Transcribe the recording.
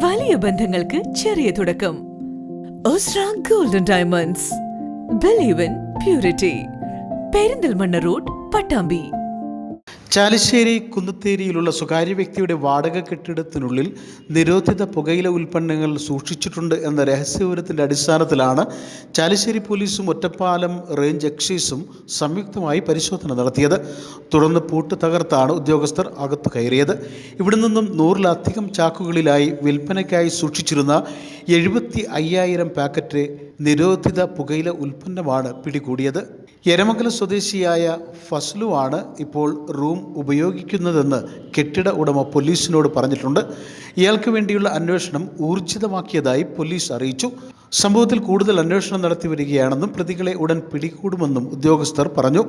വലിയ ബന്ധങ്ങൾക്ക് ചെറിയ തുടക്കം. Osra golden diamonds. Believe in purity. Perinthalmanna road, Pattambi. Chalissery കുന്നത്തേരിയിലുള്ള സ്വകാര്യ വ്യക്തിയുടെ വാടക കെട്ടിടത്തിനുള്ളിൽ നിരോധിത പുകയില ഉൽപ്പന്നങ്ങൾ സൂക്ഷിച്ചിട്ടുണ്ട് എന്ന രഹസ്യവിവരത്തിൻ്റെ അടിസ്ഥാനത്തിലാണ് ചാലിശ്ശേരി പോലീസും ഒറ്റപ്പാലം റേഞ്ച് എക്സൈസും സംയുക്തമായി പരിശോധന നടത്തിയത്. തുടർന്ന് പൂട്ട് തകർത്താണ് ഉദ്യോഗസ്ഥർ അകത്തു കയറിയത്. ഇവിടെ നിന്നും 100-ലധികം ചാക്കുകളിലായി വിൽപ്പനയ്ക്കായി സൂക്ഷിച്ചിരുന്ന 75,000 പാക്കറ്റ് നിരോധിത പുകയില ഉൽപ്പന്നമാണ് പിടികൂടിയത്. എരമംഗലം സ്വദേശിയായ ഫസ്ലുവാണ് ഇപ്പോൾ റൂം ഉപയോഗിക്കുന്നതെന്ന് കെട്ടിട ഉടമ പോലീസിനോട് പറഞ്ഞിട്ടുണ്ട്. ഇയാൾക്ക് വേണ്ടിയുള്ള അന്വേഷണം ഊർജിതമാക്കിയതായി പോലീസ് അറിയിച്ചു. സംഭവത്തിൽ കൂടുതൽ അന്വേഷണം നടത്തി വരികയാണെന്നും പ്രതികളെ ഉടൻ പിടികൂടുമെന്നും ഉദ്യോഗസ്ഥർ പറഞ്ഞു.